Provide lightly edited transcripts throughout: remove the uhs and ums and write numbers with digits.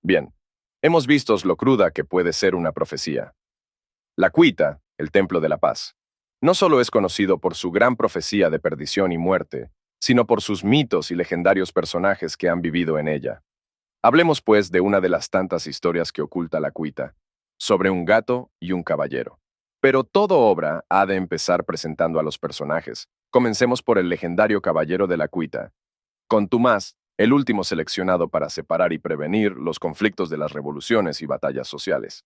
Bien, hemos visto lo cruda que puede ser una profecía. La Cuita, el Templo de la Paz, no solo es conocido por su gran profecía de perdición y muerte, sino por sus mitos y legendarios personajes que han vivido en ella. Hablemos pues de una de las tantas historias que oculta la Cuita, sobre un gato y un caballero. Pero toda obra ha de empezar presentando a los personajes. Comencemos por el legendario caballero de la Cuita, Contumaz, el último seleccionado para separar y prevenir los conflictos de las revoluciones y batallas sociales.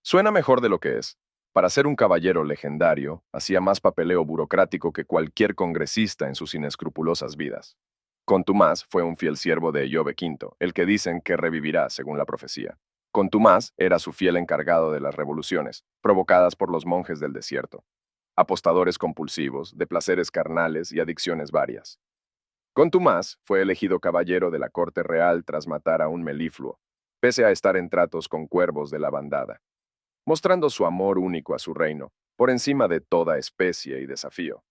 Suena mejor de lo que es. Para ser un caballero legendario, hacía más papeleo burocrático que cualquier congresista en sus inescrupulosas vidas. Contumaz fue un fiel siervo de Eyobe V, el que dicen que revivirá según la profecía. Contumaz era su fiel encargado de las revoluciones, provocadas por los monjes del desierto, apostadores compulsivos, de placeres carnales y adicciones varias. Contumaz fue elegido caballero de la corte real tras matar a un melifluo, pese a estar en tratos con cuervos de la bandada, mostrando su amor único a su reino, por encima de toda especie y desafío.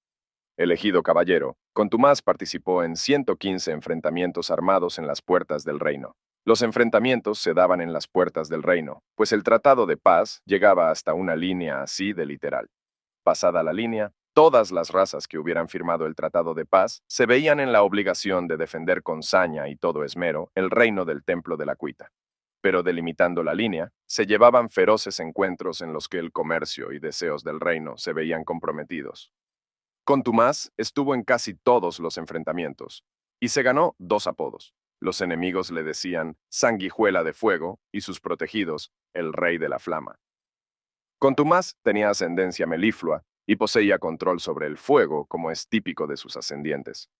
Elegido caballero, Contumaz participó en 115 enfrentamientos armados en las puertas del reino. Los enfrentamientos se daban en las puertas del reino, pues el tratado de paz llegaba hasta una línea así de literal. Pasada la línea, todas las razas que hubieran firmado el tratado de paz se veían en la obligación de defender con saña y todo esmero el reino del Templo de la Cuita. Pero delimitando la línea, se llevaban feroces encuentros en los que el comercio y deseos del reino se veían comprometidos. Contumaz estuvo en casi todos los enfrentamientos, y se ganó 2 apodos. Los enemigos le decían Sanguijuela de Fuego y sus protegidos, el Rey de la Flama. Contumaz tenía ascendencia meliflua y poseía control sobre el fuego, como es típico de sus ascendientes.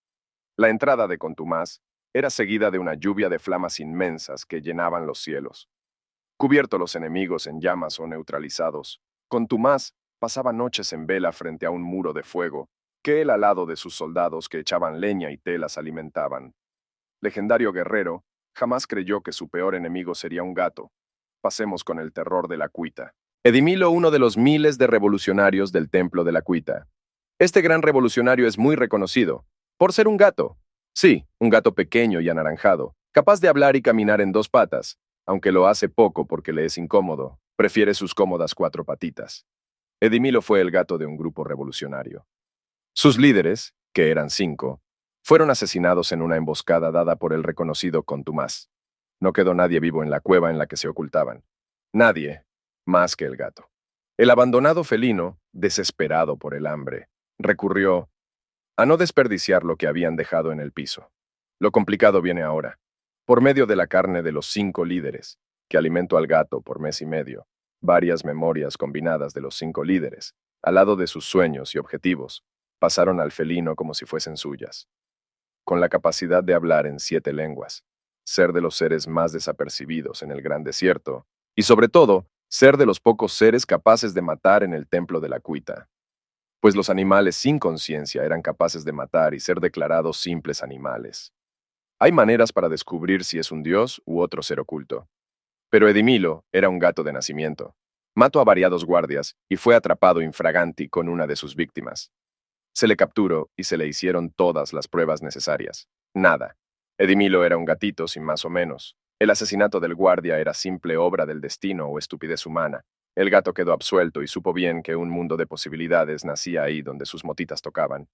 La entrada de Contumaz era seguida de una lluvia de flamas inmensas que llenaban los cielos. Cubiertos los enemigos en llamas o neutralizados, Contumaz pasaba noches en vela frente a un muro de fuego, que él al lado de sus soldados que echaban leña y telas alimentaban. Legendario guerrero, jamás creyó que su peor enemigo sería un gato. Pasemos con el terror de la Cuita. Edimilo, uno de los miles de revolucionarios del Templo de la Cuita. Este gran revolucionario es muy reconocido por ser un gato. Sí, un gato pequeño y anaranjado, capaz de hablar y caminar en 2 patas, aunque lo hace poco porque le es incómodo, prefiere sus cómodas 4 patitas. Edimilo fue el gato de un grupo revolucionario. Sus líderes, que eran 5, fueron asesinados en una emboscada dada por el reconocido Contumaz. No quedó nadie vivo en la cueva en la que se ocultaban. Nadie, más que el gato. El abandonado felino, desesperado por el hambre, recurrió a no desperdiciar lo que habían dejado en el piso. Lo complicado viene ahora. Por medio de la carne de los 5 líderes, que alimentó al gato por mes y medio, varias memorias combinadas de los 5 líderes, al lado de sus sueños y objetivos, pasaron al felino como si fuesen suyas. Con la capacidad de hablar en 7 lenguas, ser de los seres más desapercibidos en el gran desierto, y sobre todo, ser de los pocos seres capaces de matar en el Templo de la Cuita. Pues los animales sin conciencia eran capaces de matar y ser declarados simples animales. Hay maneras para descubrir si es un dios u otro ser oculto. Pero Edimilo era un gato de nacimiento. Mató a variados guardias y fue atrapado infraganti con una de sus víctimas. Se le capturó y se le hicieron todas las pruebas necesarias. Nada. Edimilo era un gatito sin más o menos. El asesinato del guardia era simple obra del destino o estupidez humana. El gato quedó absuelto y supo bien que un mundo de posibilidades nacía ahí donde sus motitas tocaban.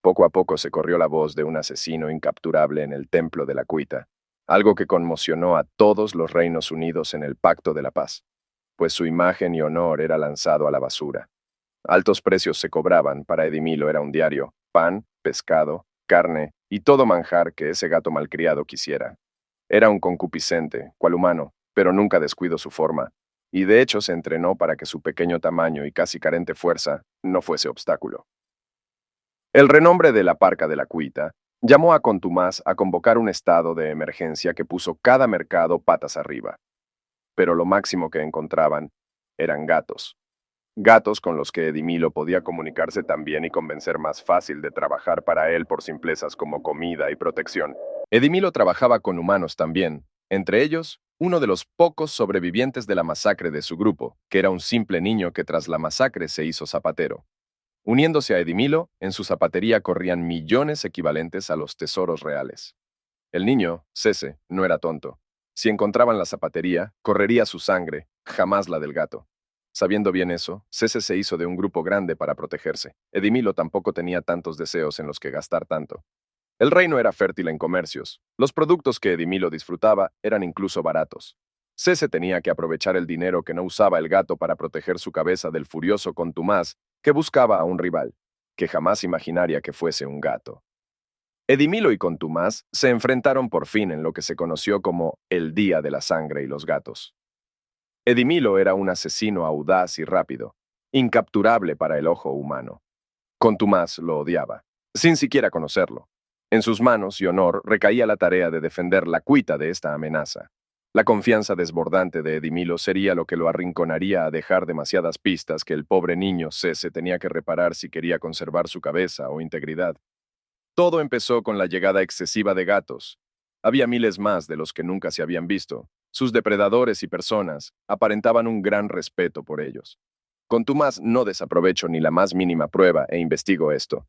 Poco a poco se corrió la voz de un asesino incapturable en el Templo de la Cuita, algo que conmocionó a todos los reinos unidos en el Pacto de la Paz, pues su imagen y honor era lanzado a la basura. Altos precios se cobraban, para Edimilo era un diario, pan, pescado, carne y todo manjar que ese gato malcriado quisiera. Era un concupiscente, cual humano, pero nunca descuidó su forma, y de hecho se entrenó para que su pequeño tamaño y casi carente fuerza no fuese obstáculo. El renombre de la Parca de la Cuita llamó a Contumaz a convocar un estado de emergencia que puso cada mercado patas arriba. Pero lo máximo que encontraban eran gatos. Gatos con los que Edimilo podía comunicarse también y convencer más fácil de trabajar para él por simplezas como comida y protección. Edimilo trabajaba con humanos también, entre ellos, uno de los pocos sobrevivientes de la masacre de su grupo, que era un simple niño que tras la masacre se hizo zapatero. Uniéndose a Edimilo, en su zapatería corrían millones equivalentes a los tesoros reales. El niño, Cese, no era tonto. Si encontraban la zapatería, correría su sangre, jamás la del gato. Sabiendo bien eso, Cese se hizo de un grupo grande para protegerse. Edimilo tampoco tenía tantos deseos en los que gastar tanto. El reino era fértil en comercios. Los productos que Edimilo disfrutaba eran incluso baratos. Cese tenía que aprovechar el dinero que no usaba el gato para proteger su cabeza del furioso contumaz que buscaba a un rival, que jamás imaginaría que fuese un gato. Edimilo y Contumaz se enfrentaron por fin en lo que se conoció como el Día de la Sangre y los Gatos. Edimilo era un asesino audaz y rápido, incapturable para el ojo humano. Contumaz lo odiaba, sin siquiera conocerlo. En sus manos y honor recaía la tarea de defender la cuita de esta amenaza. La confianza desbordante de Edimilo sería lo que lo arrinconaría a dejar demasiadas pistas que el pobre niño Cese tenía que reparar si quería conservar su cabeza o integridad. Todo empezó con la llegada excesiva de gatos. Había miles más de los que nunca se habían visto. Sus depredadores y personas aparentaban un gran respeto por ellos. Contumaz no desaprovechó ni la más mínima prueba e investigó esto.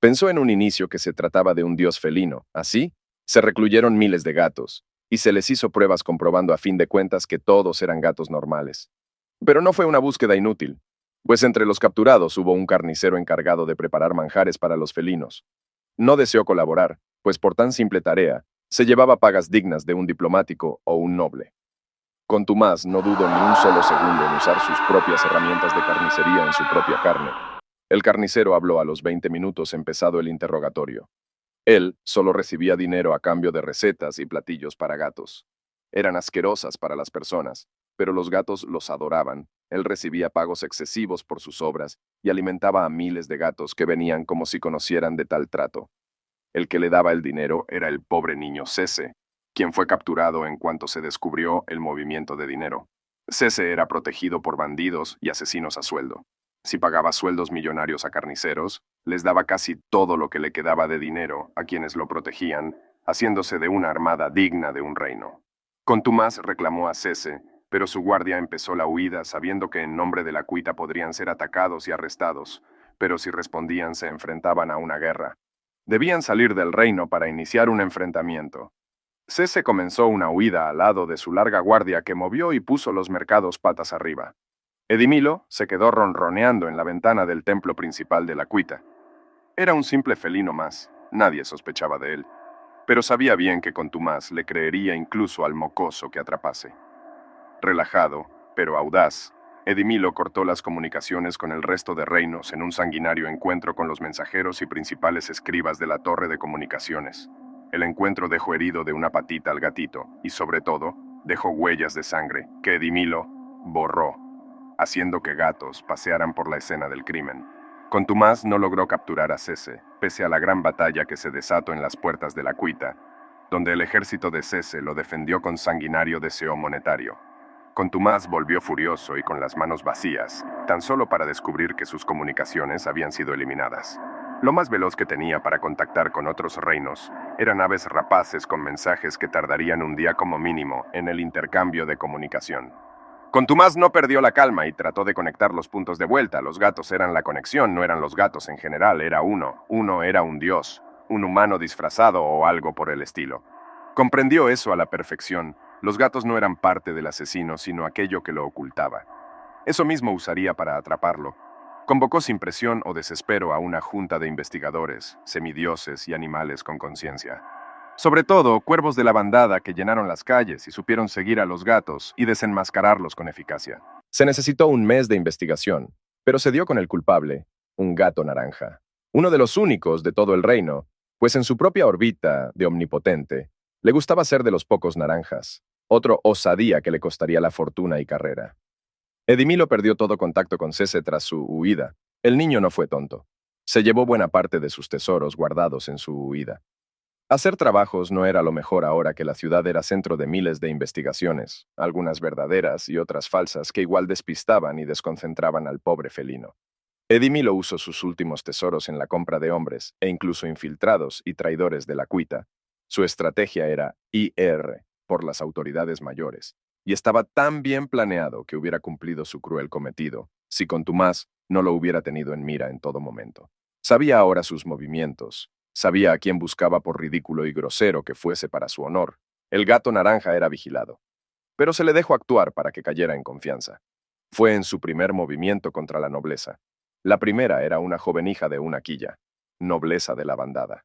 Pensó en un inicio que se trataba de un dios felino. Así, se recluyeron miles de gatos, y se les hizo pruebas comprobando a fin de cuentas que todos eran gatos normales. Pero no fue una búsqueda inútil, pues entre los capturados hubo un carnicero encargado de preparar manjares para los felinos. No deseó colaborar, pues por tan simple tarea, se llevaba pagas dignas de un diplomático o un noble. Contumaz no dudó ni un solo segundo en usar sus propias herramientas de carnicería en su propia carne. El carnicero habló a los 20 minutos empezado el interrogatorio. Él solo recibía dinero a cambio de recetas y platillos para gatos. Eran asquerosas para las personas, pero los gatos los adoraban. Él recibía pagos excesivos por sus obras y alimentaba a miles de gatos que venían como si conocieran de tal trato. El que le daba el dinero era el pobre niño Cese, quien fue capturado en cuanto se descubrió el movimiento de dinero. Cese era protegido por bandidos y asesinos a sueldo. Si pagaba sueldos millonarios a carniceros, les daba casi todo lo que le quedaba de dinero a quienes lo protegían, haciéndose de una armada digna de un reino. Contumaz reclamó a Cese, pero su guardia empezó la huida sabiendo que en nombre de la cuita podrían ser atacados y arrestados, pero si respondían se enfrentaban a una guerra. Debían salir del reino para iniciar un enfrentamiento. Cese comenzó una huida al lado de su larga guardia que movió y puso los mercados patas arriba. Edimilo se quedó ronroneando en la ventana del templo principal de la cuita. Era un simple felino más, nadie sospechaba de él, pero sabía bien que Contumaz le creería incluso al mocoso que atrapase. Relajado, pero audaz, Edimilo cortó las comunicaciones con el resto de reinos en un sanguinario encuentro con los mensajeros y principales escribas de la torre de comunicaciones. El encuentro dejó herido de una patita al gatito y, sobre todo, dejó huellas de sangre que Edimilo borró, haciendo que gatos pasearan por la escena del crimen. Contumaz no logró capturar a Cese, pese a la gran batalla que se desató en las puertas de la cuita, donde el ejército de Cese lo defendió con sanguinario deseo monetario. Contumaz volvió furioso y con las manos vacías, tan solo para descubrir que sus comunicaciones habían sido eliminadas. Lo más veloz que tenía para contactar con otros reinos eran aves rapaces con mensajes que tardarían un día como mínimo en el intercambio de comunicación. Contumaz no perdió la calma y trató de conectar los puntos de vuelta. Los gatos eran la conexión, no eran los gatos en general, era uno. Uno era un dios, un humano disfrazado o algo por el estilo. Comprendió eso a la perfección. Los gatos no eran parte del asesino, sino aquello que lo ocultaba. Eso mismo usaría para atraparlo. Convocó sin presión o desespero a una junta de investigadores, semidioses y animales con conciencia. Sobre todo, cuervos de la bandada que llenaron las calles y supieron seguir a los gatos y desenmascararlos con eficacia. Se necesitó un mes de investigación, pero se dio con el culpable, un gato naranja. Uno de los únicos de todo el reino, pues en su propia órbita de omnipotente, le gustaba ser de los pocos naranjas, otro osadía que le costaría la fortuna y carrera. Edimilo perdió todo contacto con Cese tras su huida. El niño no fue tonto. Se llevó buena parte de sus tesoros guardados en su huida. Hacer trabajos no era lo mejor ahora que la ciudad era centro de miles de investigaciones, algunas verdaderas y otras falsas que igual despistaban y desconcentraban al pobre felino. Edimilo usó sus últimos tesoros en la compra de hombres e incluso infiltrados y traidores de la cuita. Su estrategia era IR, por las autoridades mayores, y estaba tan bien planeado que hubiera cumplido su cruel cometido, si Contumaz no lo hubiera tenido en mira en todo momento. Sabía ahora sus movimientos. Sabía a quién buscaba por ridículo y grosero que fuese para su honor. El gato naranja era vigilado, pero se le dejó actuar para que cayera en confianza. Fue en su primer movimiento contra la nobleza. La primera era una joven hija de una quilla, nobleza de la bandada.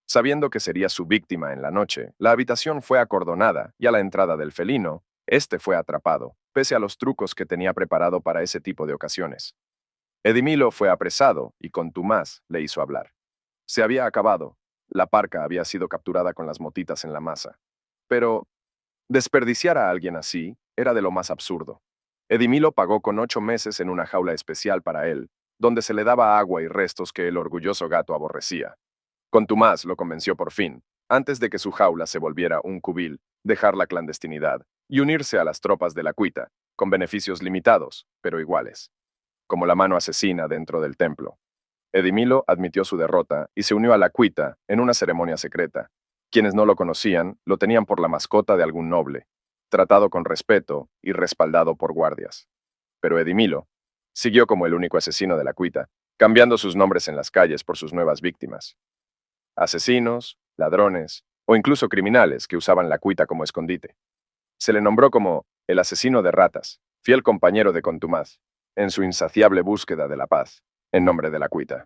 Sabiendo que sería su víctima en la noche, la habitación fue acordonada y a la entrada del felino, este fue atrapado, pese a los trucos que tenía preparado para ese tipo de ocasiones. Edimilo fue apresado y contumaz le hizo hablar. Se había acabado. La parca había sido capturada con las motitas en la masa. Pero desperdiciar a alguien así era de lo más absurdo. Edimilo pagó con 8 meses en una jaula especial para él, donde se le daba agua y restos que el orgulloso gato aborrecía. Contumaz lo convenció por fin, antes de que su jaula se volviera un cubil, dejar la clandestinidad y unirse a las tropas de la cuita, con beneficios limitados, pero iguales, como la mano asesina dentro del templo. Edimilo admitió su derrota y se unió a la cuita en una ceremonia secreta. Quienes no lo conocían lo tenían por la mascota de algún noble, tratado con respeto y respaldado por guardias. Pero Edimilo siguió como el único asesino de la cuita, cambiando sus nombres en las calles por sus nuevas víctimas. Asesinos, ladrones o incluso criminales que usaban la cuita como escondite. Se le nombró como el asesino de ratas, fiel compañero de Contumaz, en su insaciable búsqueda de la paz, en nombre de la cuita.